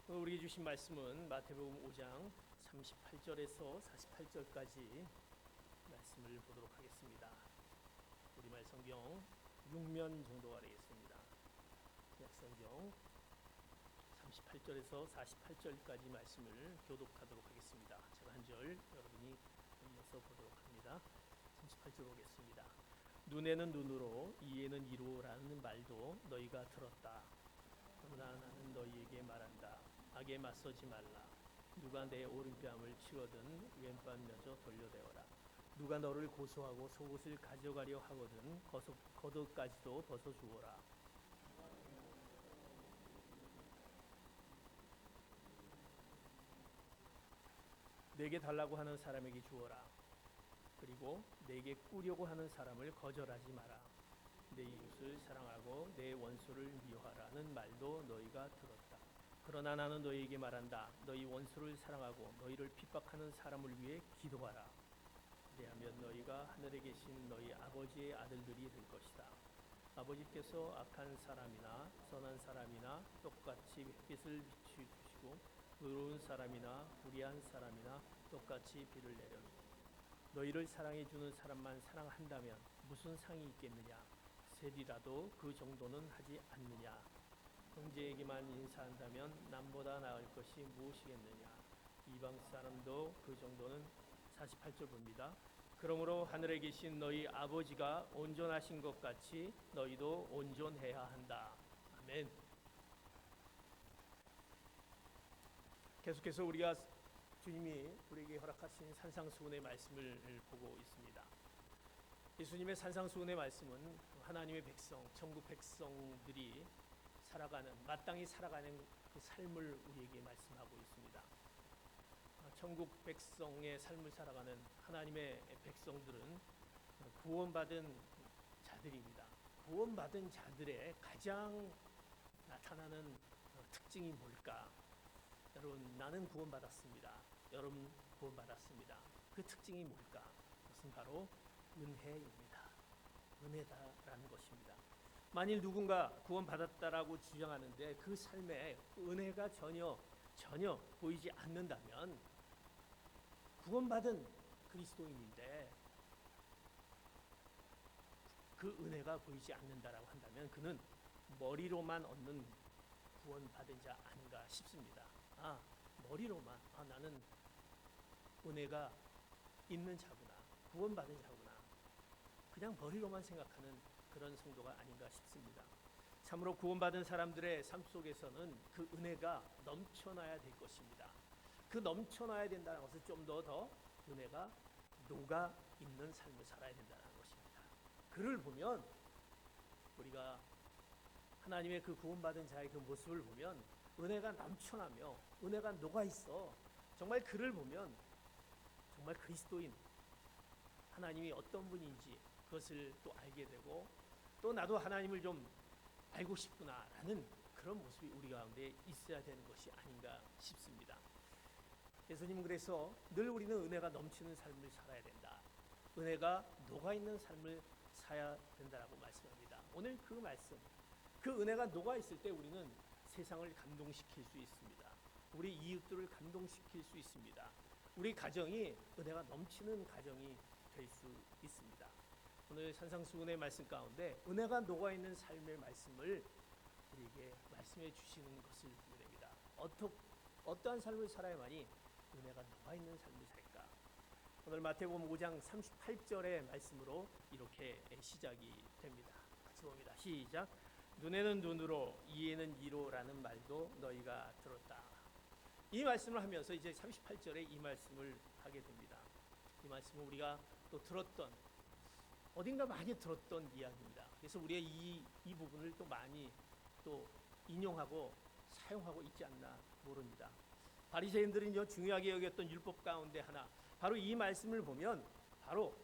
오늘 우리에게 주신 말씀은 마태복음 5장 38절에서 48절까지 말씀을 보도록 하겠습니다. 우리말 성경 6면 정도가 되겠습니다. 약성경 38절에서 48절까지 말씀을 교독하도록 하겠습니다. 제가 한 절 여러분이 이어서 보도록 합니다. 38절 보겠습니다. 눈에는 눈으로 이에는 이로라는 말도 너희가 들었다. 그러나 나는 너희에게 말한다. 악에 맞서지 말라. 누가 내 오른뺨을 치거든 왼뺨 마저 돌려대어라. 누가 너를 고소하고 속옷을 가져가려 하거든 겉옷까지도 벗어주어라. 내게 달라고 하는 사람에게 주어라. 그리고 내게 꾸려고 하는 사람을 거절하지 마라. 내 이웃을 사랑하고 내 원수를 미워하라는 말도 너희가 들었다. 그러나 나는 너희에게 말한다. 너희 원수를 사랑하고 너희를 핍박하는 사람을 위해 기도하라. 그리하면 너희가 하늘에 계신 너희 아버지의 아들들이 될 것이다. 아버지께서 악한 사람이나 선한 사람이나 똑같이 햇빛을 비추시고 의로운 사람이나 불의한 사람이나 똑같이 비를 내려니 너희를 사랑해 주는 사람만 사랑한다면 무슨 상이 있겠느냐? 셀이라도 그 정도는 하지 않느냐? 형제에게만 인사한다면 남보다 나을 것이 무엇이겠느냐? 이방 사람도 그 정도는 48절 봅니다. 그러므로 하늘에 계신 너희 아버지가 온전하신 것 같이 너희도 온전해야 한다. 아멘. 계속해서 우리가 주님이 우리에게 허락하신 산상수훈의 말씀을 보고 있습니다. 예수님의 산상수훈의 말씀은 하나님의 백성, 천국 백성들이 살아가는, 마땅히 살아가는 그 삶을 우리에게 말씀하고 있습니다. 천국 백성의 삶을 살아가는 하나님의 백성들은 구원받은 자들입니다. 구원받은 자들의 가장 나타나는 특징이 뭘까? 여러분, 나는 구원받았습니다. 여러분 구원받았습니다. 그 특징이 뭘까? 그것은 바로 은혜입니다. 은혜다라는 것입니다. 만일 누군가 구원받았다라고 주장하는데 그 삶에 은혜가 전혀 보이지 않는다면 구원받은 그리스도인인데 그 은혜가 보이지 않는다라고 한다면 그는 머리로만 얻는 구원받은 자 아닌가 싶습니다. 머리로만 나는 은혜가 있는 자구나, 구원받은 자구나, 그냥 머리로만 생각하는 그런 성도가 아닌가 싶습니다. 참으로 구원받은 사람들의 삶 속에서는 그 은혜가 넘쳐나야 될 것입니다. 그 넘쳐나야 된다는 것은 좀 더 은혜가 녹아 있는 삶을 살아야 된다는 것입니다. 그를 보면 우리가 하나님의 그 구원받은 자의 그 모습을 보면 은혜가 넘쳐나며 은혜가 녹아 있어. 정말 그를 보면 정말 그리스도인 하나님이 어떤 분인지 그것을 또 알게 되고 또 나도 하나님을 좀 알고 싶구나라는 그런 모습이 우리 가운데 있어야 되는 것이 아닌가 싶습니다. 예수님은 그래서 늘 우리는 은혜가 넘치는 삶을 살아야 된다. 은혜가 녹아있는 삶을 살아야 된다라고 말씀합니다. 오늘 그 말씀, 그 은혜가 녹아있을 때 우리는 세상을 감동시킬 수 있습니다. 우리 이웃들을 감동시킬 수 있습니다. 우리 가정이 은혜가 넘치는 가정이 될 수 있습니다. 오늘 산상수훈의 말씀 가운데 은혜가 녹아있는 삶의 말씀을 우리에게 말씀해 주시는 것을 보게 됩니다. 어떠한 삶을 살아야만이 은혜가 녹아있는 삶을 살까? 오늘 마태복음 5장 38절의 말씀으로 이렇게 시작이 됩니다. 같이 봅니다. 시작. 눈에는 눈으로 이에는 이로라는 말도 너희가 들었다. 이 말씀을 하면서 이제 38절에 이 말씀을 하게 됩니다. 이 말씀은 우리가 또 들었던, 어딘가 많이 들었던 이야기입니다. 그래서 우리가 이 부분을 또 많이 또 인용하고 사용하고 있지 않나 모릅니다. 바리새인들은 중요하게 여겼던 율법 가운데 하나, 바로 이 말씀을 보면 바로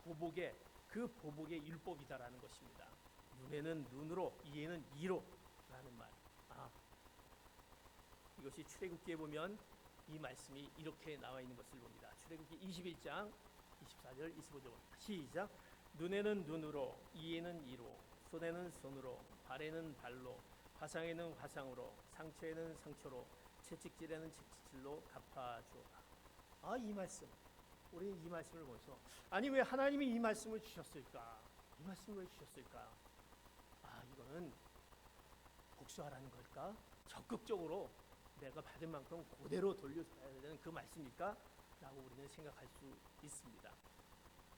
보복의 율법이다라는 것입니다. 눈에는 눈으로, 이에는 이로라는 말. 이것이 출애굽기에 보면 이 말씀이 이렇게 나와 있는 것을 봅니다. 출애굽기 21장 24절 25절 시작. 눈에는 눈으로, 이에는 이로, 손에는 손으로, 발에는 발로, 화상에는 화상으로, 상처에는 상처로, 채찍질에는 채찍질로 갚아주어라. 이 말씀, 우리는 이 말씀을 보면서 아니 왜 하나님이 이 말씀을 주셨을까? 이 말씀을 왜 주셨을까? 이거는 복수하라는 걸까? 적극적으로 내가 받은 만큼 그대로 돌려줘야 되는 그 말씀일까? 라고 우리는 생각할 수 있습니다.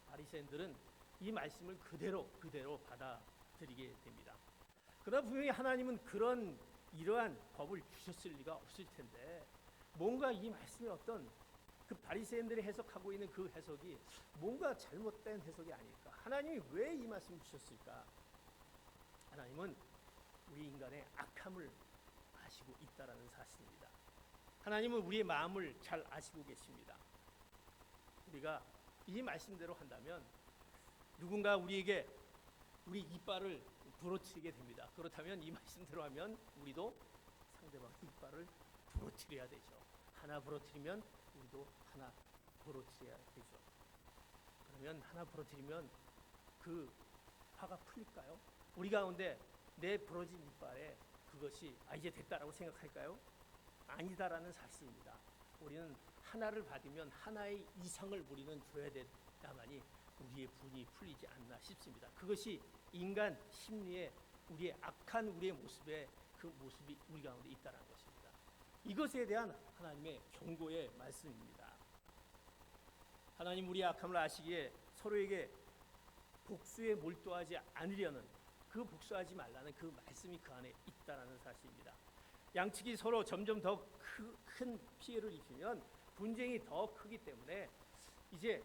바리새인들은 이 말씀을 그대로 받아들이게 됩니다. 그러나 분명히 하나님은 이러한 법을 주셨을 리가 없을 텐데 뭔가 이 말씀의 어떤 그 바리새인들이 해석하고 있는 그 해석이 뭔가 잘못된 해석이 아닐까? 하나님이 왜 이 말씀을 주셨을까? 하나님은 우리 인간의 악함을 아시고 있다라는 사실입니다. 하나님은 우리의 마음을 잘 아시고 계십니다. 우리가 이 말씀대로 한다면 누군가 우리에게 우리 이빨을 부러뜨리게 됩니다. 그렇다면 이 말씀대로 하면 우리도 상대방의 이빨을 부러뜨려야 되죠. 하나 부러뜨리면 우리도 하나 부러뜨려야 되죠. 그러면 하나 부러뜨리면 그 화가 풀릴까요? 우리 가운데 내 부러진 이빨에 그것이 이제 됐다라고 생각할까요? 아니다라는 사실입니다. 우리는 하나를 받으면 하나의 이상을 우리는 줘야 된다만이 우리의 분이 풀리지 않나 싶습니다. 그것이 인간 심리의 우리의 악한 우리의 모습에 그 모습이 우리 가운데 있다는 것입니다. 이것에 대한 하나님의 경고의 말씀입니다. 하나님 우리의 악함을 아시기에 서로에게 복수에 몰두하지 않으려는 그 복수하지 말라는 그 말씀이 그 안에 있다는 사실입니다. 양측이 서로 점점 더 큰 피해를 입히면 분쟁이 더 크기 때문에 이제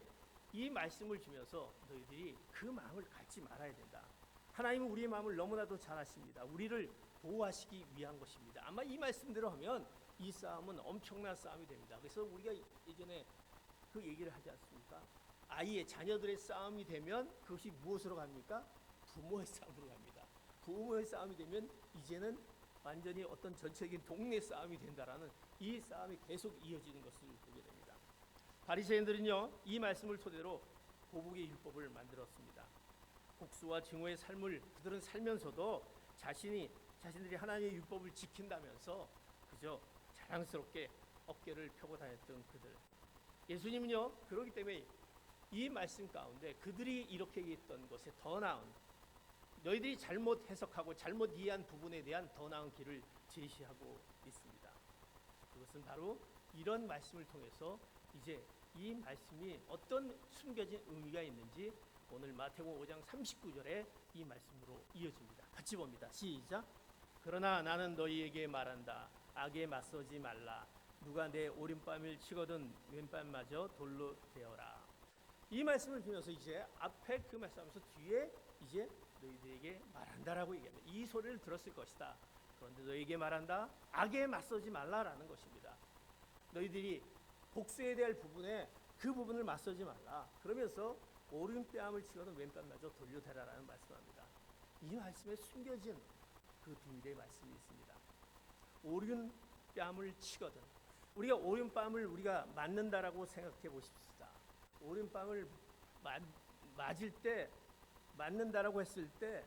이 말씀을 주면서 너희들이 그 마음을 갖지 말아야 된다. 하나님은 우리의 마음을 너무나도 잘 아십니다. 우리를 보호하시기 위한 것입니다. 아마 이 말씀대로 하면 이 싸움은 엄청난 싸움이 됩니다. 그래서 우리가 예전에 그 얘기를 하지 않습니까? 아이의 자녀들의 싸움이 되면 그것이 무엇으로 갑니까? 부모의 싸움으로 갑니다. 부모의 싸움이 되면 이제는 완전히 어떤 전체적인 동네 싸움이 된다라는 이 싸움이 계속 이어지는 것을 보게 됩니다. 바리새인들은요 이 말씀을 토대로 보복의 율법을 만들었습니다. 복수와 증오의 삶을 그들은 살면서도 자신들이 하나님의 율법을 지킨다면서 그저 자랑스럽게 어깨를 펴고 다녔던 그들. 예수님은요 그렇기 때문에 이 말씀 가운데 그들이 이렇게 얘기했던 것에 더 나은 너희들이 잘못 해석하고 잘못 이해한 부분에 대한 더 나은 길을 제시하고 있습니다. 그것은 바로 이런 말씀을 통해서 이제 이 말씀이 어떤 숨겨진 의미가 있는지 오늘 마태복음 5장 39절에 이 말씀으로 이어집니다. 같이 봅니다. 시작. 그러나 나는 너희에게 말한다. 악에 맞서지 말라. 누가 내 오른뺨을 치거든 왼뺨마저 돌로 대어라. 이 말씀을 들으면서 이제 앞에 그 말씀하면서 뒤에 이제 너희들에게 말한다라고 얘기합니다. 이 소리를 들었을 것이다. 그런데 너희에게 말한다. 악에 맞서지 말라라는 것입니다. 너희들이 복수에 대할 부분에 그 부분을 맞서지 말라. 그러면서 오른뺨을 치거든 왼뺨마저 돌려대라라는 말씀합니다. 이 말씀에 숨겨진 그 비밀의 말씀이 있습니다. 오른뺨을 치거든. 우리가 오른뺨을 우리가 맞는다라고 생각해 보십시다. 오른뺨을 맞을 때 맞는다라고 했을 때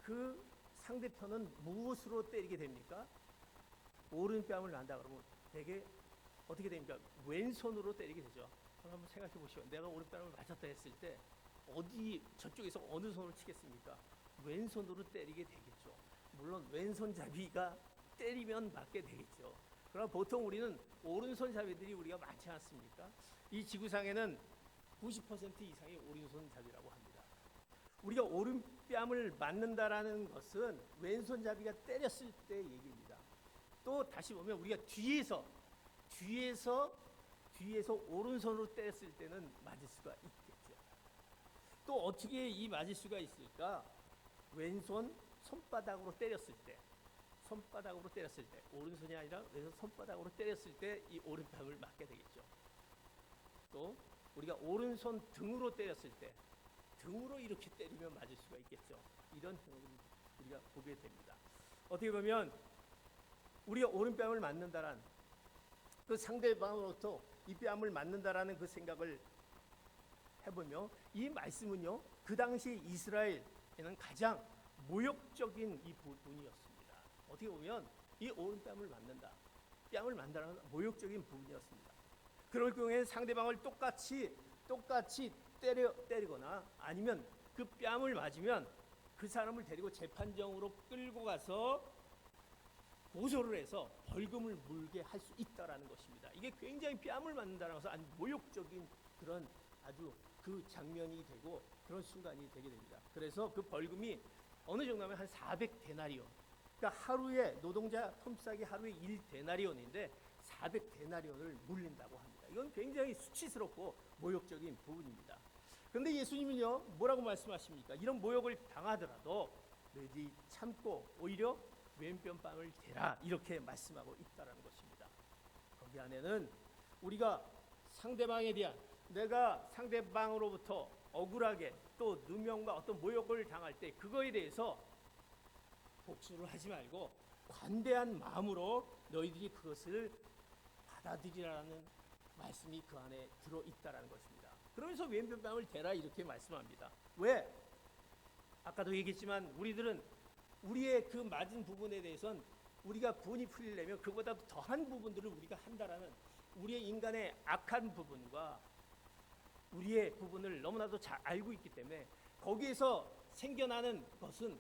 그 상대편은 무엇으로 때리게 됩니까? 오른뺨을 난다 그러면 되게 어떻게 됩니까? 왼손으로 때리게 되죠. 한번 생각해 보시오. 내가 오른뺨을 맞았다 했을 때 어디 저쪽에서 어느 손으로 치겠습니까? 왼손으로 때리게 되겠죠. 물론 왼손잡이가 때리면 맞게 되겠죠. 그러나 보통 우리는 오른손잡이들이 우리가 많지 않습니까? 이 지구상에는 90% 이상이 오른손잡이라고 합니다. 우리가 오른뺨을 맞는다라는 것은 왼손잡이가 때렸을 때 얘기입니다. 또 다시 보면 우리가 뒤에서 오른손으로 때렸을 때는 맞을 수가 있겠죠. 또 어떻게 이 맞을 수가 있을까? 왼손 손바닥으로 때렸을 때 오른손이 아니라 왼손 손바닥으로 때렸을 때 이 오른뺨을 맞게 되겠죠. 또 우리가 오른손 등으로 때렸을 때 등으로 이렇게 때리면 맞을 수가 있겠죠. 이런 경우를 우리가 보게 됩니다. 어떻게 보면 우리가 오른뺨을 맞는다란 그 상대방으로부터 이 뺨을 맞는다라는 그 생각을 해보며 이 말씀은요 그 당시 이스라엘에는 가장 모욕적인 이 부분이었습니다. 어떻게 보면 이 오른뺨을 맞는다. 뺨을 만다는 모욕적인 부분이었습니다. 그럴 경우에 상대방을 똑같이 때리거나 아니면 그 뺨을 맞으면 그 사람을 데리고 재판정으로 끌고 가서 고소를 해서 벌금을 물게 할 수 있다라는 것입니다. 이게 굉장히 뺨을 맞는다는 것은 아주 모욕적인 그런 아주 그 장면이 되고 그런 순간이 되게 됩니다. 그래서 그 벌금이 어느 정도면 한 400데나리온. 그러니까 하루에 노동자 품삯이 하루에 1데나리온인데 400데나리온을 물린다고 합니다. 이건 굉장히 수치스럽고 모욕적인 부분입니다. 그런데 예수님은요, 뭐라고 말씀하십니까? 이런 모욕을 당하더라도 너희들이 참고 오히려 왼편빵을 대라, 이렇게 말씀하고 있다는 것입니다. 거기 안에는 우리가 상대방에 대한, 내가 상대방으로부터 억울하게 또 누명과 어떤 모욕을 당할 때 그거에 대해서 복수를 하지 말고 관대한 마음으로 너희들이 그것을 받아들이라는 말씀이 그 안에 들어있다는 것입니다. 그러면서 왼편빵을 대라, 이렇게 말씀합니다. 왜? 아까도 얘기했지만 우리들은 우리의 그 맞은 부분에 대해서는 우리가 분이 풀리려면 그보다 더한 부분들을 우리가 한다라는 우리의 인간의 악한 부분과 우리의 부분을 너무나도 잘 알고 있기 때문에 거기에서 생겨나는 것은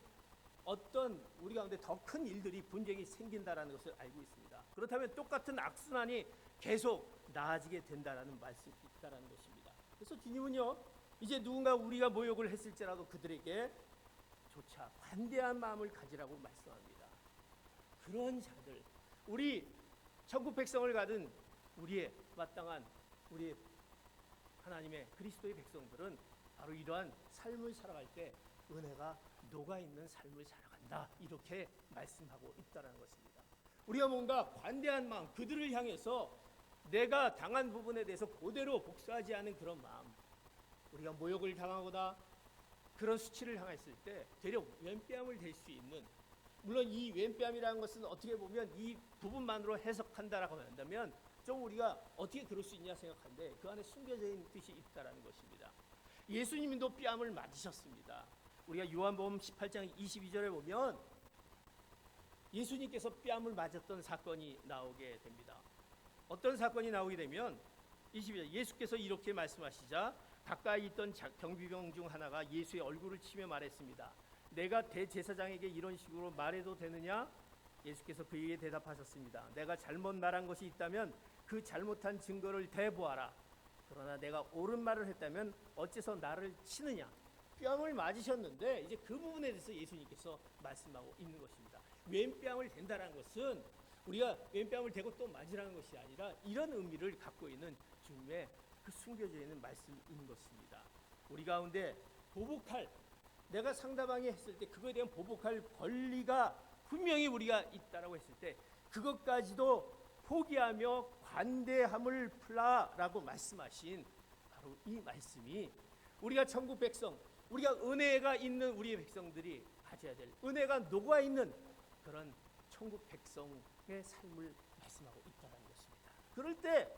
어떤 우리 가운데 더 큰 일들이 분쟁이 생긴다라는 것을 알고 있습니다. 그렇다면 똑같은 악순환이 계속 나아지게 된다라는 말씀이 있다라는 것입니다. 그래서 주님은요, 이제 누군가 우리가 모욕을 했을지라도 그들에게 조차 관대한 마음을 가지라고 말씀합니다. 그런 자들, 우리 천국 백성을 가진 우리의 마땅한 우리 하나님의 그리스도의 백성들은 바로 이러한 삶을 살아갈 때 은혜가 녹아있는 삶을 살아간다, 이렇게 말씀하고 있다는 것입니다. 우리가 뭔가 관대한 마음, 그들을 향해서 내가 당한 부분에 대해서 그대로 복수하지 않은 그런 마음, 우리가 모욕을 당하거나 그런 수치를 당했을 때 되려 왼뺨을 댈 수 있는, 물론 이 왼뺨이라는 것은 어떻게 보면 이 부분만으로 해석한다라고 한다면 좀 우리가 어떻게 그럴 수 있냐 생각하는데 그 안에 숨겨져 있는 뜻이 있다라는 것입니다. 예수님도 뺨을 맞으셨습니다. 우리가 요한복음 18장 22절에 보면 예수님께서 뺨을 맞았던 사건이 나오게 됩니다. 어떤 사건이 나오게 되면 22절, 예수께서 이렇게 말씀하시자 가까이 있던 경비병 중 하나가 예수의 얼굴을 치며 말했습니다. 내가 대제사장에게 이런 식으로 말해도 되느냐? 예수께서 그에게 대답하셨습니다. 내가 잘못 말한 것이 있다면 그 잘못한 증거를 대보아라. 그러나 내가 옳은 말을 했다면 어째서 나를 치느냐? 뺨을 맞으셨는데 이제 그 부분에 대해서 예수님께서 말씀하고 있는 것입니다. 왼뺨을 댄다는 것은 우리가 왼뺨을 대고 또 맞으라는 것이 아니라 이런 의미를 갖고 있는 주님의 그 숨겨져 있는 말씀인 것입니다. 우리 가운데 보복할, 내가 상대방이 했을 때 그거에 대한 보복할 권리가 분명히 우리가 있다라고 했을 때 그것까지도 포기하며 관대함을 풀라라고 말씀하신 바로 이 말씀이 우리가 천국 백성, 우리가 은혜가 있는 우리의 백성들이 가져야 될, 은혜가 녹아 있는 그런 천국 백성의 삶을 말씀하고 있다는 것입니다. 그럴 때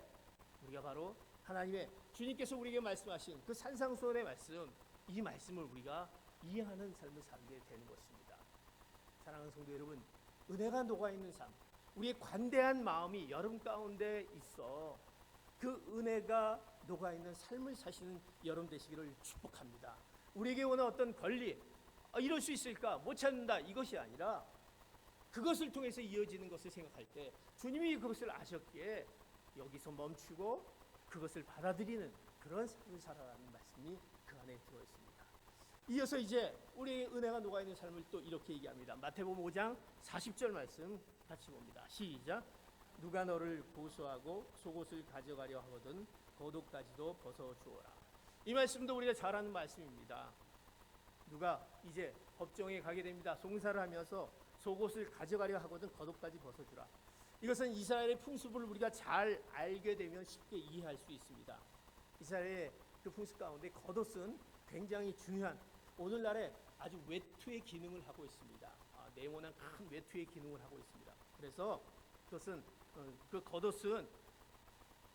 우리가 바로 하나님의 주님께서 우리에게 말씀하신 그 산상수훈의 말씀, 이 말씀을 우리가 이해하는 삶을 살게 되는 것입니다. 사랑하는 성도 여러분, 은혜가 녹아있는 삶, 우리의 관대한 마음이 여러분 가운데 있어 그 은혜가 녹아있는 삶을 사시는 여러분 되시기를 축복합니다. 우리에게 오는 어떤 권리, 이럴 수 있을까? 못 찾는다, 이것이 아니라 그것을 통해서 이어지는 것을 생각할 때 주님이 그것을 아셨기에 여기서 멈추고 그것을 받아들이는 그런 삶을 살아가는 말씀이 그 안에 들어있습니다. 이어서 이제 우리의 은혜가 녹아있는 삶을 또 이렇게 얘기합니다. 마태복음 5장 40절 말씀 같이 봅니다. 시작. 누가 너를 고소하고 속옷을 가져가려 하거든 겉옷까지도 벗어주어라. 이 말씀도 우리가 잘 아는 말씀입니다. 누가 이제 법정에 가게 됩니다. 송사를 하면서 속옷을 가져가려 하거든 겉옷까지 벗어주라. 이것은 이스라엘의 풍습을 우리가 잘 알게 되면 쉽게 이해할 수 있습니다. 이스라엘의 그 풍습 가운데 겉옷은 굉장히 중요한, 오늘날에 아주 외투의 기능을 하고 있습니다. 네모난 큰 외투의 기능을 하고 있습니다. 그래서 그것은 그 겉옷은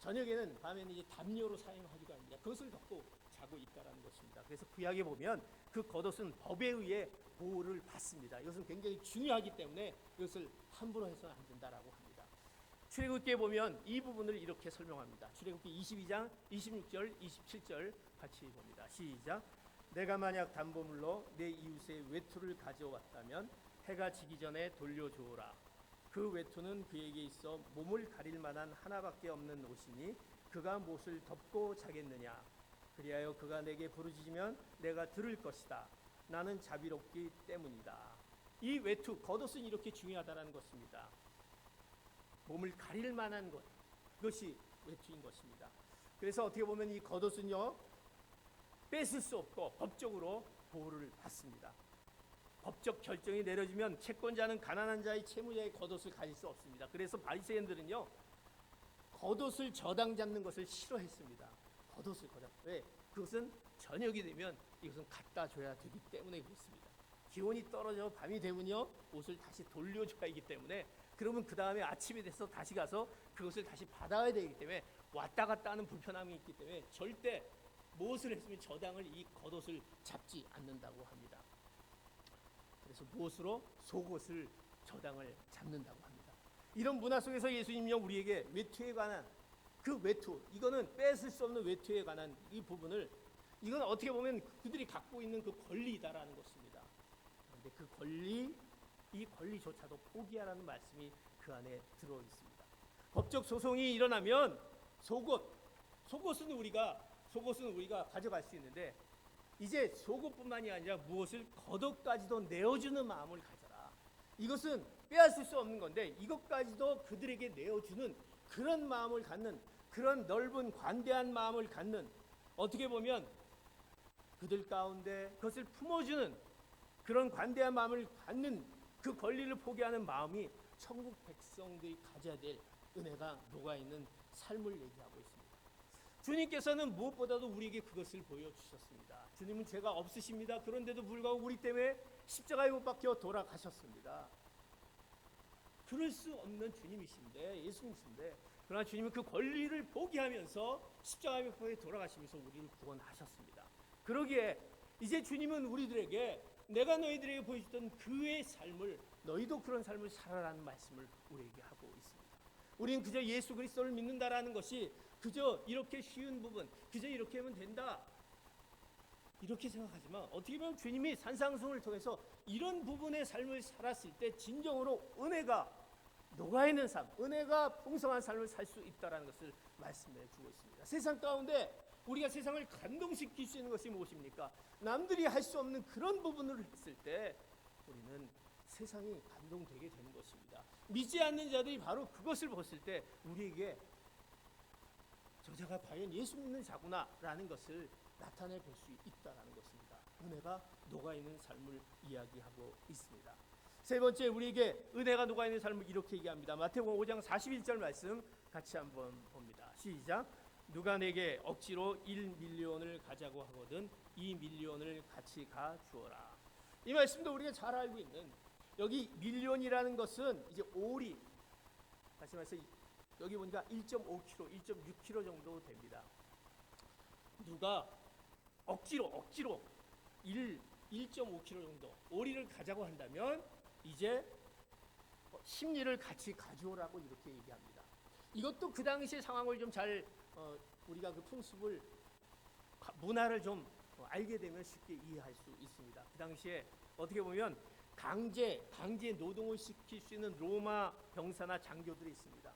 저녁에는, 밤에는 이제 담요로 사용하기도 합니다. 그것을 덮고 자고 있다라는 것입니다. 그래서 구약에 보면 그 겉옷은 법에 의해 보호를 받습니다. 이것은 굉장히 중요하기 때문에 이것을 함부로 해서는 안 된다라고 합니다. 출애굽기에 보면 이 부분을 이렇게 설명합니다. 출애굽기 22장 26절 27절 같이 봅니다. 시작. 내가 만약 담보물로 내 이웃의 외투를 가져왔다면 해가 지기 전에 돌려주오라. 그 외투는 그에게 있어 몸을 가릴 만한 하나밖에 없는 옷이니 그가 못을 덮고 자겠느냐. 그리하여 그가 내게 부르짖으면 내가 들을 것이다. 나는 자비롭기 때문이다. 이 외투, 겉옷은 이렇게 중요하다는 것입니다. 몸을 가릴 만한 것, 그것이 외투인 것입니다. 그래서 어떻게 보면 이 겉옷은요, 뺏을 수 없고 법적으로 보호를 받습니다. 법적 결정이 내려지면 채권자는 가난한 자의 채무자의 겉옷을 가질 수 없습니다. 그래서 바리새인들은요, 겉옷을 저당 잡는 것을 싫어했습니다. 겉옷을 거다. 왜? 그것은 저녁이 되면 이것은 갖다 줘야 되기 때문에 그렇습니다. 기온이 떨어져 밤이 되면요, 옷을 다시 돌려줘야 하기 때문에, 그러면 그 다음에 아침이 돼서 다시 가서 그것을 다시 받아야 되기 때문에 왔다 갔다 하는 불편함이 있기 때문에 절대 무엇을 했으면 저당을 이 겉옷을 잡지 않는다고 합니다. 그래서 무엇으로? 속옷을 저당을 잡는다고 합니다. 이런 문화 속에서 예수님요, 우리에게 외투에 관한 그 외투, 이거는 뺏을 수 없는 외투에 관한 이 부분을, 이건 어떻게 보면 그들이 갖고 있는 그 권리다라는 것입니다. 그런데 그 권리, 이 권리조차도 포기하라는 말씀이 그 안에 들어 있습니다. 법적 소송이 일어나면 속옷은 우리가 가져갈 수 있는데, 이제 속옷뿐만이 아니라 무엇을 겉옷까지도 내어주는 마음을 가져라. 이것은 빼앗을 수 없는 건데 이것까지도 그들에게 내어주는 그런 마음을 갖는, 그런 넓은 관대한 마음을 갖는, 어떻게 보면 그들 가운데 그것을 품어주는 그런 관대한 마음을 갖는 그 권리를 포기하는 마음이 천국 백성들이 가져야 될 은혜가 녹아있는 삶을 얘기하고 있습니다. 주님께서는 무엇보다도 우리에게 그것을 보여주셨습니다. 주님은 죄가 없으십니다. 그런데도 불구하고 우리 때문에 십자가에 못 박혀 돌아가셨습니다. 그럴 수 없는 주님이신데, 예수님이신데, 그러나 주님은 그 권리를 포기하면서 십자가에 못 박혀 돌아가시면서 우리를 구원하셨습니다. 그러기에 이제 주님은 우리들에게, 내가 너희들에게 보여줬던 그의 삶을 너희도 그런 삶을 살아라는 말씀을 우리에게 하고 있습니다. 우리는 그저 예수 그리스도를 믿는다라는 것이 그저 이렇게 쉬운 부분, 그저 이렇게 하면 된다, 이렇게 생각하지만 어떻게 보면 주님이 산상수훈을 통해서 이런 부분의 삶을 살았을 때 진정으로 은혜가 녹아있는 삶, 은혜가 풍성한 삶을 살 수 있다는 것을 말씀해 주고 있습니다. 세상 가운데 우리가 세상을 감동시킬 수 있는 것이 무엇입니까? 남들이 할 수 없는 그런 부분을 했을 때 우리는 세상이 감동되게 되는 것입니다. 믿지 않는 자들이 바로 그것을 봤을 때 우리에게 저 자가 과연 예수 믿는 자구나 라는 것을 나타내 볼 수 있다는 것입니다. 은혜가 녹아있는 삶을 이야기하고 있습니다. 세 번째, 우리에게 은혜가 녹아있는 삶을 이렇게 얘기합니다. 마태복음 5장 41절 말씀 같이 한번 봅니다. 시작. 누가 내게 억지로 1밀리언을 가자고 하거든 2밀리언을 같이 가주어라. 이 말씀도 우리가 잘 알고 있는, 여기 밀리언이라는 것은 이제 오리, 다시 말해서 여기 보니까 1.5kg, 1.6kg 정도 됩니다. 누가 억지로 1.5kg 정도 오리를 가자고 한다면 이제 심리를 같이 가져오라고 이렇게 얘기합니다. 이것도 그 당시의 상황을 좀 잘 우리가 그 풍습을, 문화를 좀 알게 되면 쉽게 이해할 수 있습니다. 그 당시에 어떻게 보면 강제 노동을 시킬 수 있는 로마 병사나 장교들이 있습니다.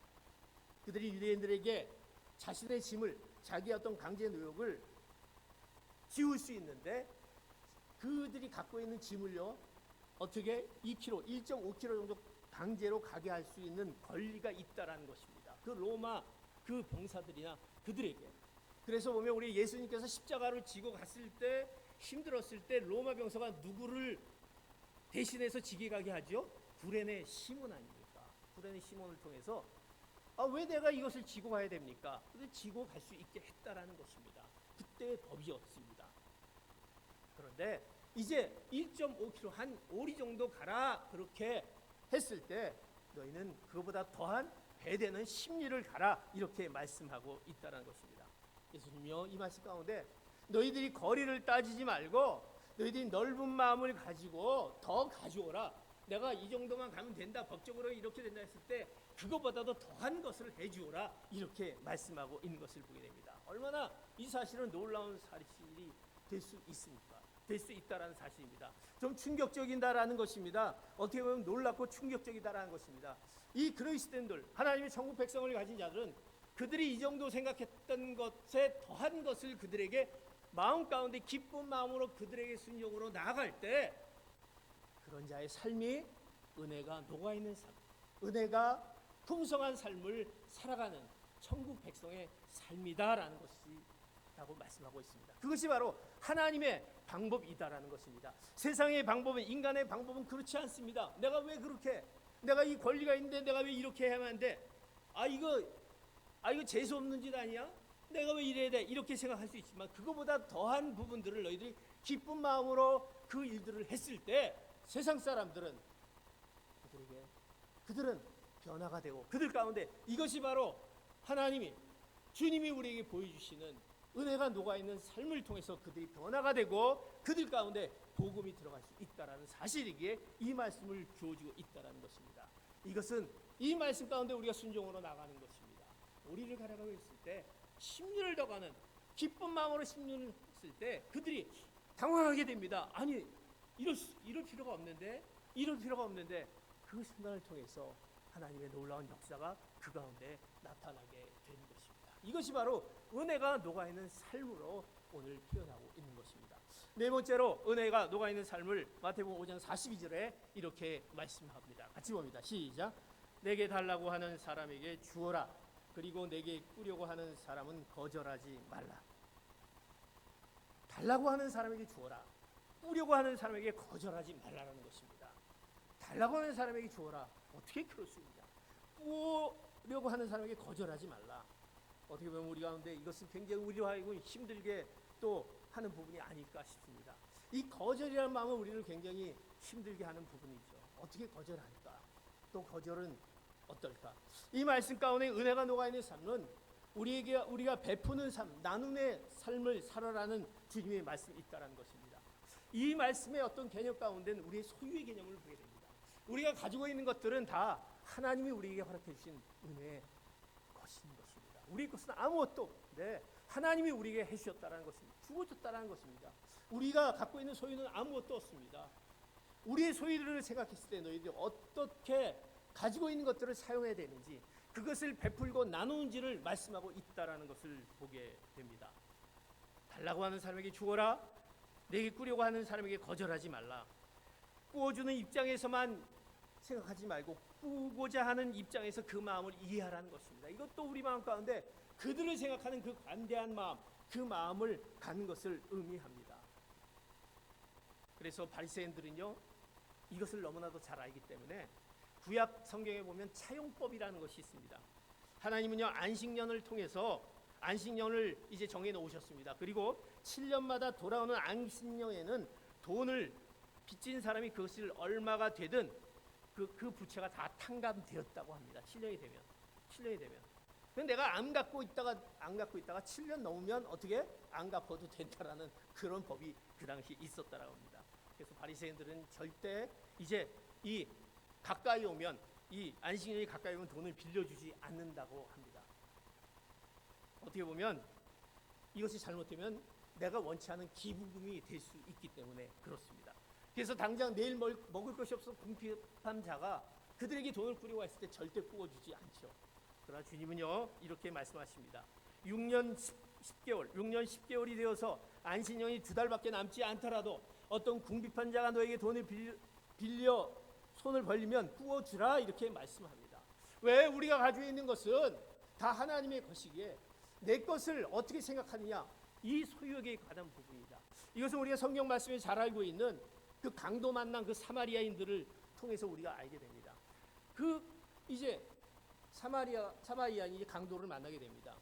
그들이 유대인들에게 자신의 짐을, 자기의 어떤 강제 노역을 지울 수 있는데 그들이 갖고 있는 짐을요, 어떻게 2kg, 1.5kg 정도 강제로 가게 할 수 있는 권리가 있다라는 것입니다. 그 로마 그 병사들이나 그들에게. 그래서 보면 우리 예수님께서 십자가를 지고 갔을 때, 힘들었을 때 로마 병사가 누구를 대신해서 지게 가게 하죠? 구레네 시몬 아닙니까? 구레네 시몬을 통해서 왜 내가 이것을 지고 가야 됩니까? 근데 지고 갈 수 있게 했다라는 것입니다. 그때의 법이었습니다. 그런데 이제 1.5kg 한 오리 정도 가라 그렇게 했을 때 너희는 그거보다 더한 배되는 심리를 가라 이렇게 말씀하고 있다는 것입니다. 예수님이요, 이 말씀 가운데 너희들이 거리를 따지지 말고 너희들이 넓은 마음을 가지고 더 가져오라. 내가 이 정도만 가면 된다, 법적으로 이렇게 된다 했을 때 그것보다도 더한 것을 해주오라 이렇게 말씀하고 있는 것을 보게 됩니다. 얼마나 이 사실은 놀라운 사실이 될 수 있습니까? 될 수 있다라는 사실입니다. 좀 충격적이다라는 것입니다. 어떻게 보면 놀랍고 충격적이다라는 것입니다. 이 그리스도인들, 하나님의 천국 백성을 가진 자들은 그들이 이 정도 생각했던 것에 더한 것을 그들에게 마음 가운데 기쁜 마음으로 그들에게 순종으로 나아갈 때 그런 자의 삶이 은혜가 녹아있는 삶, 은혜가 풍성한 삶을 살아가는 천국 백성의 삶이다라는 것이라고 말씀하고 있습니다. 그것이 바로 하나님의 방법이다라는 것입니다. 세상의 방법은, 인간의 방법은 그렇지 않습니다. 내가 왜 그렇게, 내가 이 권리가 있는데 내가 왜 이렇게 해야만 한데, 이거 재수 없는 짓 아니야? 내가 왜 이래야 돼? 이렇게 생각할 수 있지만 그거보다 더한 부분들을 너희들이 기쁜 마음으로 그 일들을 했을 때 세상 사람들은 그들은 변화가 되고 그들 가운데 이것이 바로 하나님이, 주님이 우리에게 보여주시는 은혜가 녹아있는 삶을 통해서 그들이 변화가 되고 그들 가운데 복음이 들어갈 수 있다라는 사실이기에 이 말씀을 주어지고 있다라는 것입니다. 이것은 이 말씀 가운데 우리가 순종으로 나가는 것입니다. 우리를 가라가고 있을 때 10년을 더 가는 기쁜 마음으로 10년을 했을 때 그들이 당황하게 됩니다. 아니 이럴 필요가 없는데, 이럴 필요가 없는데, 그 순간을 통해서 하나님의 놀라운 역사가 그 가운데 나타나게 되는 것입니다. 이것이 바로 은혜가 녹아있는 삶으로 오늘 표현하고 있는 것입니다. 네 번째로 은혜가 녹아있는 삶을 마태복음 5장 42절에 이렇게 말씀합니다. 같이 봅니다. 시작. 내게 달라고 하는 사람에게 주어라. 그리고 내게 꾸려고 하는 사람은 거절하지 말라. 달라고 하는 사람에게 주어라. 꾸려고 하는 사람에게 거절하지 말라라는 것입니다. 달라고 하는 사람에게 주어라. 어떻게 그럴 수 있냐? 꾸려고 하는 사람에게 거절하지 말라. 어떻게 보면 우리 가운데 이것은 굉장히 우리하고 힘들게 또 하는 부분이 아닐까 싶습니다. 이 거절이라는 마음은 우리를 굉장히 힘들게 하는 부분이죠. 어떻게 거절할까? 또 거절은 어떨까? 이 말씀 가운데 은혜가 녹아있는 삶은 우리가 베푸는 삶, 나눔의 삶을 살아라는 주님의 말씀이 있다는 것입니다. 이 말씀의 어떤 개념 가운데는 우리의 소유의 개념을 보게 됩니다. 우리가 가지고 있는 것들은 다 하나님이 우리에게 허락해 주신 은혜의 것인 것입니다. 우리 것은 아무것도 없는데 하나님이 우리에게 해주셨다는 것입니다. 주어졌다는 것입니다. 우리가 갖고 있는 소유는 아무것도 없습니다. 우리의 소유를 생각했을 때 너희들이 어떻게 가지고 있는 것들을 사용해야 되는지, 그것을 베풀고 나누는지를 말씀하고 있다라는 것을 보게 됩니다. 달라고 하는 사람에게 주어라. 내게 꾸려고 하는 사람에게 거절하지 말라. 꾸어주는 입장에서만 생각하지 말고 꾸고자 하는 입장에서 그 마음을 이해하라는 것입니다. 이것도 우리 마음 가운데 그들을 생각하는 그 관대한 마음, 그 마음을 갖는 것을 의미합니다. 그래서 바리새인들은요, 이것을 너무나도 잘 알기 때문에 구약 성경에 보면 차용법이라는 것이 있습니다. 하나님은요, 안식년을 통해서 안식년을 이제 정해 놓으셨습니다. 그리고 7년마다 돌아오는 안식년에는 돈을 빚진 사람이 그것을 얼마가 되든 그 부채가 다 탕감되었다고 합니다. 7년이 되면. 근데 내가 안 갖고 있다가 7년 넘으면 어떻게 안 갚아도 된다라는 그런 법이 그 당시 있었다라고 합니다. 그래서 바리새인들은 절대 이제 이 가까이 오면, 이 안식년이 가까이 오면 돈을 빌려주지 않는다고 합니다. 어떻게 보면 이것이 잘못되면 내가 원치 않은 기부금이 될 수 있기 때문에 그렇습니다. 그래서 당장 내일 먹을 것이 없어 궁핍한 자가 그들에게 돈을 꾸려고 했을 때 절대 꾸어주지 않죠. 그러나 주님은요, 이렇게 말씀하십니다. 6년 10개월이 되어서 안식년이 2달밖에 남지 않더라도 어떤 궁핍한 자가 너에게 돈을 빌려 손을 벌리면 꾸어주라, 이렇게 말씀합니다. 왜? 우리가 가지고 있는 것은 다 하나님의 것이기에 내 것을 어떻게 생각하느냐, 이 소유에 관한 부분이다. 이것은 우리가 성경 말씀에 잘 알고 있는 그 강도 만난 그 사마리아인들을 통해서 우리가 알게 됩니다. 이제 사마리아인이 강도를 만나게 됩니다.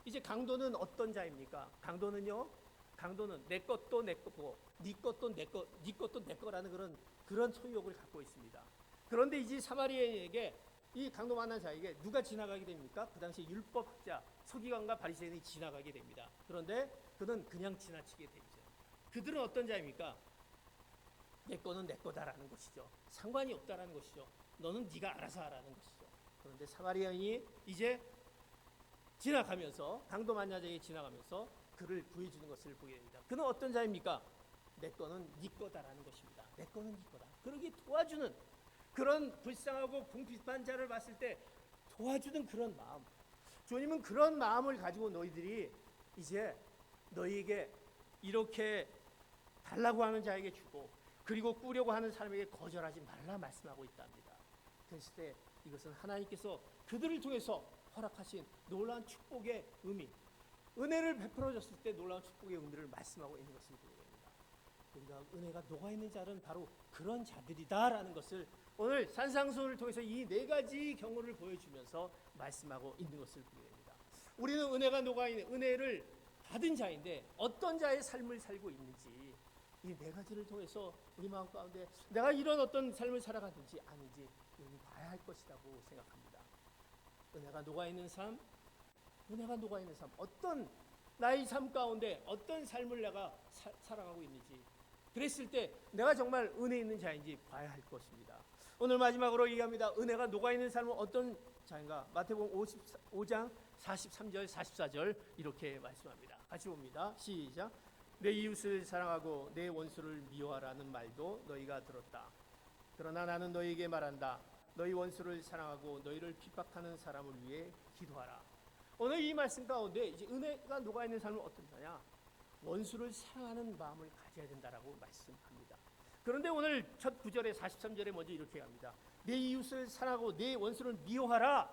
이제 강도는 어떤 자입니까? 강도는 내 것도 내 거고 네 것도 내 것도 내 거라는 그런 소유욕을 갖고 있습니다. 그런데 이제 사마리아인에게, 이 강도 만난 자에게 누가 지나가게 됩니까? 그 당시 율법학자 서기관과 바리새인이 지나가게 됩니다. 그런데 그는 그냥 지나치게 되죠. 그들은 어떤 자입니까? 내 거는 내 거다라는 것이죠. 상관이 없다라는 것이죠. 너는 네가 알아서 하라는 것이죠. 그런데 사마리아 여인이 이제 지나가면서 강도 만야자에게 지나가면서 그를 구해주는 것을 보게 됩니다. 그는 어떤 자입니까? 내 거는 네 거다라는 것입니다. 내 거는 네 거다. 그러기 도와주는 그런 불쌍하고 궁핍한 자를 봤을 때 도와주는 그런 마음. 주님은 그런 마음을 가지고 너희들이 이제 너희에게 이렇게 달라고 하는 자에게 주고 그리고 꾸려고 하는 사람에게 거절하지 말라 말씀하고 있답니다. 그랬을 때 이것은 하나님께서 그들을 통해서 허락하신 놀라운 축복의 의미, 은혜를 베풀어 줬을 때 놀라운 축복의 의미를 말씀하고 있는 것을 보게 됩니다. 우리가 은혜가 녹아있는 자는 바로 그런 자들이다라는 것을 오늘 산상수훈을 통해서 이 네 가지 경우를 보여주면서 말씀하고 있는 것을 보게 됩니다. 우리는 은혜가 녹아있는 은혜를 받은 자인데 어떤 자의 삶을 살고 있는지 이 네 가지를 통해서 우리 마음 가운데 내가 이런 어떤 삶을 살아가든지 아닌지 우리는 봐야 할 것이라고 생각합니다. 은혜가 녹아있는 삶, 은혜가 녹아있는 삶, 어떤 나의 삶 가운데 어떤 삶을 내가 살아가고 있는지 그랬을 때 내가 정말 은혜 있는 자인지 봐야 할 것입니다. 오늘 마지막으로 얘기합니다. 은혜가 녹아있는 삶은 어떤 자인가? 마태복음 55장 43절 44절 이렇게 말씀합니다. 같이 봅니다. 시작. 내 이웃을 사랑하고 내 원수를 미워하라는 말도 너희가 들었다. 그러나 나는 너희에게 말한다. 너희 원수를 사랑하고 너희를 핍박하는 사람을 위해 기도하라. 오늘 이 말씀 가운데 이제 은혜가 녹아있는 삶은 어떤 자냐? 원수를 사랑하는 마음을 가져야 된다라고 말씀합니다. 그런데 오늘 첫 9절에 43절에 먼저 이렇게 합니다. 내 이웃을 사랑하고 내 원수를 미워하라.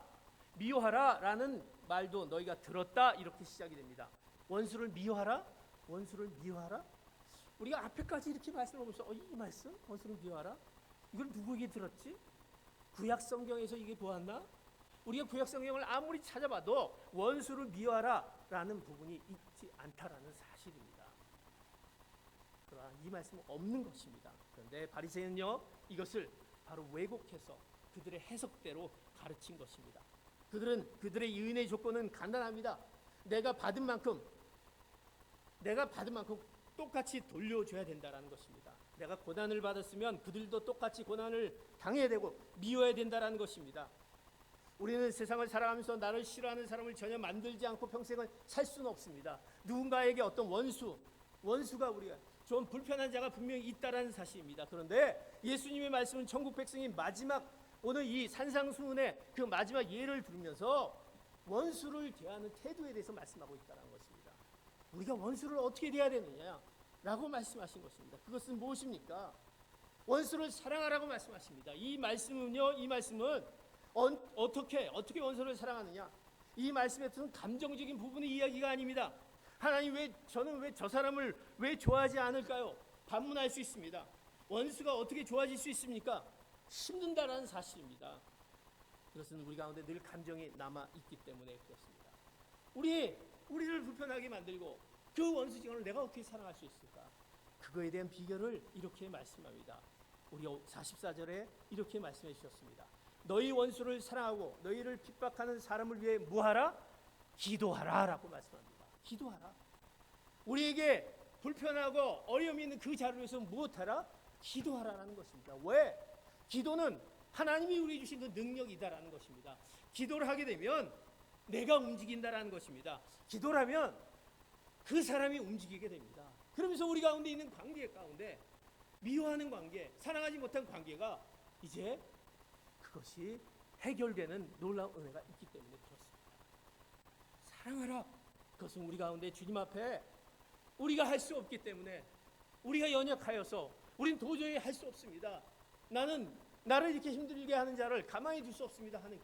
미워하라라는 말도 너희가 들었다. 이렇게 시작이 됩니다. 원수를 미워하라? 원수를 미워하라? 우리가 앞에까지 이렇게 말씀을 보면서 이 말씀? 원수를 미워하라? 이걸 누구에게 들었지? 구약 성경에서 이게 보았나? 우리가 구약 성경을 아무리 찾아봐도 원수를 미워하라라는 부분이 있지 않다라는 사실입니다. 그러나 이 말씀은 없는 것입니다. 그런데 바리새인은요 이것을 바로 왜곡해서 그들의 해석대로 가르친 것입니다. 그들의 의인의 조건은 간단합니다. 내가 받은 만큼 똑같이 돌려줘야 된다라는 것입니다. 내가 고난을 받았으면 그들도 똑같이 고난을 당해야 되고 미워야 된다라는 것입니다. 우리는 세상을 살아가면서 나를 싫어하는 사람을 전혀 만들지 않고 평생을 살 수는 없습니다. 누군가에게 어떤 원수가 우리가 좀 불편한 자가 분명히 있다라는 사실입니다. 그런데 예수님의 말씀은 천국 백성이 마지막 오늘 이 산상수훈의 그 마지막 예를 들으면서 원수를 대하는 태도에 대해서 말씀하고 있다는 것입니다. 우리가 원수를 어떻게 대해야 되느냐라고 말씀하신 것입니다. 그것은 무엇입니까? 원수를 사랑하라고 말씀하십니다. 이 말씀은 어떻게 원수를 사랑하느냐? 이 말씀에 뜻은 감정적인 부분의 이야기가 아닙니다. 하나님 저는 왜 저 사람을 왜 좋아하지 않을까요? 반문할 수 있습니다. 원수가 어떻게 좋아질 수 있습니까? 힘든다라는 사실입니다. 그것은 우리 가운데 늘 감정이 남아 있기 때문에 그렇습니다. 우리를 불편하게 만들고 그 원수 지간을 내가 어떻게 사랑할 수 있을까? 그거에 대한 비결을 이렇게 말씀합니다. 우리 44절에 이렇게 말씀해 주셨습니다. 너희 원수를 사랑하고 너희를 핍박하는 사람을 위해 뭐하라? 기도하라라고 말씀합니다. 기도하라. 우리에게 불편하고 어려움이 있는 그 자를 위해서 무엇하라? 기도하라라는 것입니다. 왜? 기도는 하나님이 우리에게 주신 그 능력이다라는 것입니다. 기도를 하게 되면 내가 움직인다라는 것입니다. 기도라면 그 사람이 움직이게 됩니다. 그러면서 우리 가운데 있는 관계 가운데 미워하는 관계, 사랑하지 못한 관계가 이제 그것이 해결되는 놀라운 은혜가 있기 때문에 그렇습니다. 사랑하라. 그것은 우리 가운데 주님 앞에 우리가 할 수 없기 때문에 우리가 연약하여서 우리는 도저히 할 수 없습니다. 나를 이렇게 힘들게 하는 자를 가만히 둘 수 없습니다 하는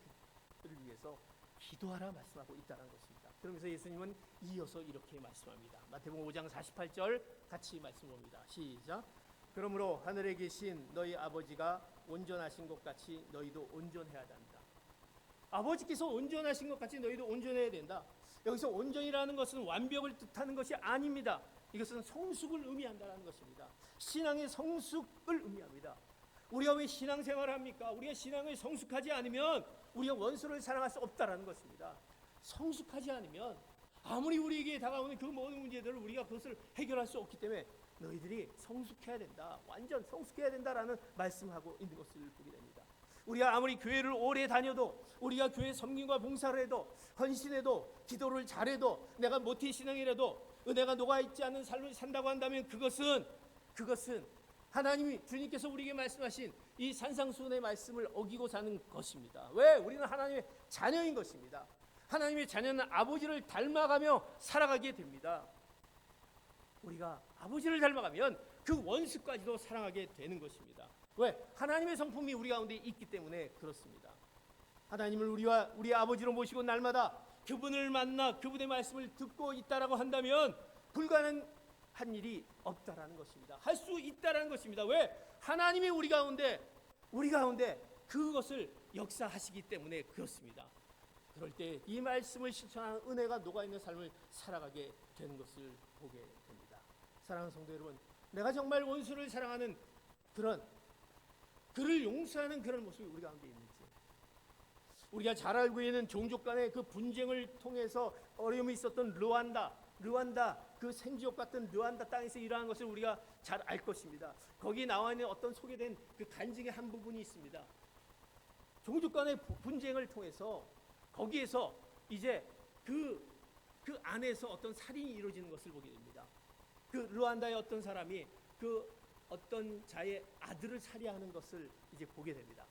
그들을 위해서 기도하라 말씀하고 있다는 것입니다. 그러면서 예수님은 이어서 이렇게 말씀합니다. 마태복음 5장 48절 같이 말씀 봅니다. 시작. 그러므로 하늘에 계신 너희 아버지가 온전하신 것 같이 너희도 온전해야 한다. 아버지께서 온전하신 것 같이 너희도 온전해야 된다. 여기서 온전이라는 것은 완벽을 뜻하는 것이 아닙니다. 이것은 성숙을 의미한다는 것입니다. 신앙의 성숙을 의미합니다. 우리가 왜 신앙생활을 합니까? 우리가 신앙을 성숙하지 않으면 우리가 원수를 사랑할 수 없다는 것입니다. 성숙하지 않으면 아무리 우리에게 다가오는 그 모든 문제들을 우리가 그것을 해결할 수 없기 때문에 너희들이 성숙해야 된다. 완전 성숙해야 된다라는 말씀하고 있는 것을 보게 됩니다. 우리가 아무리 교회를 오래 다녀도, 우리가 교회 섬김과 봉사를 해도, 헌신해도, 기도를 잘해도, 내가 모태신앙이라도 은혜가 녹아있지 않는 삶을 산다고 한다면 그것은 하나님이, 주님께서 우리에게 말씀하신 이 산상수훈의 말씀을 어기고 사는 것입니다. 왜? 우리는 하나님의 자녀인 것입니다. 하나님의 자녀는 아버지를 닮아가며 살아가게 됩니다. 우리가 아버지를 닮아가면 그 원수까지도 사랑하게 되는 것입니다. 왜? 하나님의 성품이 우리 가운데 있기 때문에 그렇습니다. 하나님을 우리 아버지로 모시고 날마다 그분을 만나 그분의 말씀을 듣고 있다라고 한다면 불가능한 일이 없다라는 것입니다. 할 수 있다라는 것입니다. 왜? 하나님이 우리 가운데 그것을 역사하시기 때문에 그렇습니다. 그럴 때 이 말씀을 실천하는 은혜가 녹아있는 삶을 살아가게 되는 것을 보게 됩니다. 사랑하는 성도 여러분, 내가 정말 원수를 사랑하는 그를 용서하는 그런 모습이 우리 가운데 있는지, 우리가 잘 알고 있는 종족 간의 그 분쟁을 통해서 어려움이 있었던 르완다, 그 생지옥 같은 르완다 땅에서 일어난 것을 우리가 잘 알 것입니다. 거기 나와 있는 어떤 소개된 그 간증의 한 부분이 있습니다. 종족 간의 분쟁을 통해서 거기에서 이제 그 안에서 어떤 살인이 이루어지는 것을 보게 됩니다. 그 르완다의 어떤 사람이 그 어떤 자의 아들을 살해하는 것을 이제 보게 됩니다.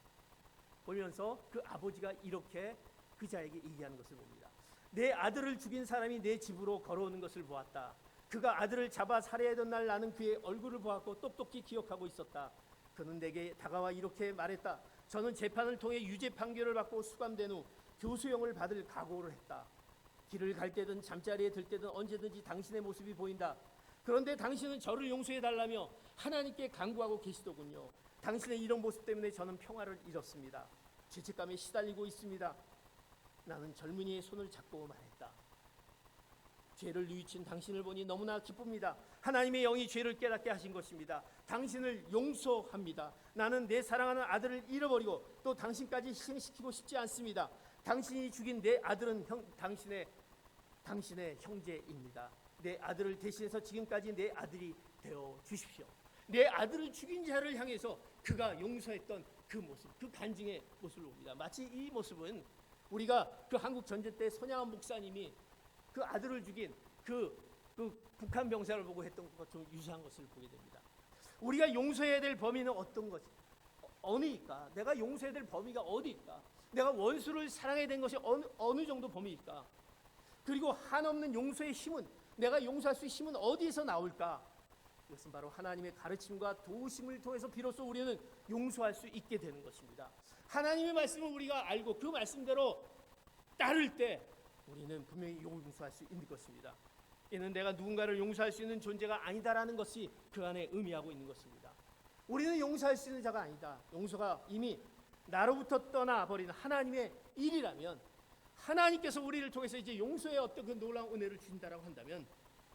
보면서 그 아버지가 이렇게 그 자에게 얘기하는 것을 봅니다. 내 아들을 죽인 사람이 내 집으로 걸어오는 것을 보았다. 그가 아들을 잡아 살해하던 날 나는 그의 얼굴을 보았고 똑똑히 기억하고 있었다. 그는 내게 다가와 이렇게 말했다. 저는 재판을 통해 유죄 판결을 받고 수감된 후 교수형을 받을 각오를 했다. 길을 갈 때든 잠자리에 들 때든 언제든지 당신의 모습이 보인다. 그런데 당신은 저를 용서해 달라며 하나님께 간구하고 계시더군요. 당신의 이런 모습 때문에 저는 평화를 잃었습니다. 죄책감에 시달리고 있습니다. 나는 젊은이의 손을 잡고 말했다. 죄를 뉘우친 당신을 보니 너무나 기쁩니다. 하나님의 영이 죄를 깨닫게 하신 것입니다. 당신을 용서합니다. 나는 내 사랑하는 아들을 잃어버리고 또 당신까지 희생시키고 싶지 않습니다. 당신이 죽인 내 아들은 당신의 형제입니다. 내 아들을 대신해서 지금까지 내 아들이 되어 주십시오. 내 아들을 죽인 자를 향해서 그가 용서했던 그 모습, 그 간증의 모습을 봅니다. 마치 이 모습은 우리가 그 한국 전쟁 때 손양한 목사님이 그 아들을 죽인 그 북한 병사를 보고 했던 것처럼 유사한 것을 보게 됩니다. 우리가 용서해야 될 범위는 어떤 것이 어느일까? 내가 용서해야 될 범위가 어디일까? 내가 원수를 사랑해야 되는 것이 어느 정도 범위일까? 그리고 한없는 용서의 힘은, 내가 용서할 수 있는 힘은 어디에서 나올까? 이것은 바로 하나님의 가르침과 도우심을 통해서 비로소 우리는 용서할 수 있게 되는 것입니다. 하나님의 말씀을 우리가 알고 그 말씀대로 따를 때 우리는 분명히 용서할 수 있는 것입니다. 이는 내가 누군가를 용서할 수 있는 존재가 아니다라는 것이 그 안에 의미하고 있는 것입니다. 우리는 용서할 수 있는 자가 아니다. 용서가 이미 나로부터 떠나버린 하나님의 일이라면, 하나님께서 우리를 통해서 이제 용서의 어떤 그 놀라운 은혜를 주신다라고 한다면,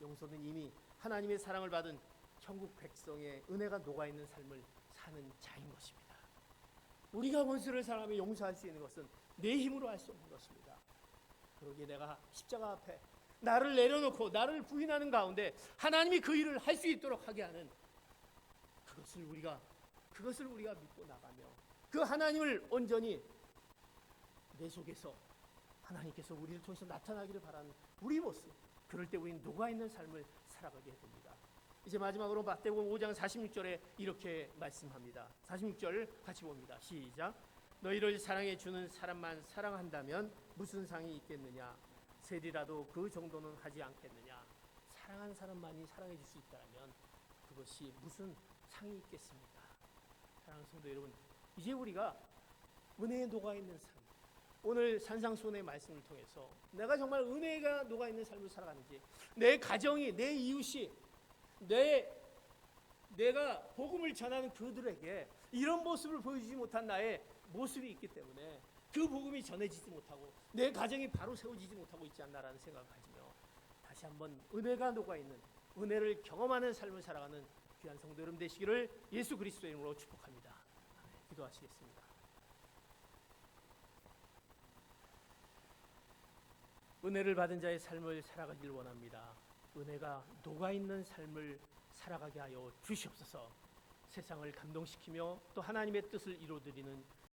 용서는 이미 하나님의 사랑을 받은 천국 백성의 은혜가 녹아있는 삶을 사는 자인 것입니다. 우리가 원수를 사랑하며 용서할 수 있는 것은 내 힘으로 할 수 없는 것입니다. 그러기에 내가 십자가 앞에 나를 내려놓고 나를 부인하는 가운데 하나님이 그 일을 할 수 있도록 하게 하는 그것을 우리가 믿고 나가며 그 하나님을 온전히 내 속에서 하나님께서 우리를 통해서 나타나기를 바라는 우리 모습, 그럴 때 우리는 녹아있는 삶을 살아가게 됩니다. 이제 마지막으로 마태복음 5장 46절에 이렇게 말씀합니다. 46절 같이 봅니다. 시작. 너희를 사랑해 주는 사람만 사랑한다면 무슨 상이 있겠느냐? 셀이라도 그 정도는 하지 않겠느냐? 사랑한 사람만이 사랑해 줄 수 있다면 그것이 무슨 상이 있겠습니까? 사랑하는 성도 여러분, 이제 우리가 은혜에 녹아있는 삶, 오늘 산상수훈의 말씀을 통해서 내가 정말 은혜가 녹아있는 삶을 살아가는지, 내 가정이, 내 이웃이, 내가 복음을 전하는 그들에게 이런 모습을 보여주지 못한 나의 모습이 있기 때문에 그 복음이 전해지지 못하고 내 가정이 바로 세워지지 못하고 있지 않나라는 생각을 가지며 다시 한번 은혜가 녹아있는, 은혜를 경험하는 삶을 살아가는 귀한 성도 여러분 되시기를 예수 그리스도의 이름으로 축복합니다. 기도하시겠습니다. 은혜를 받은 자의 삶을 살아가길 원합니다. 은혜가 녹아있는 삶을 살아가게 하여 주시옵소서. 세상을 감동시키며 또 하나님의 뜻을 이루어드리는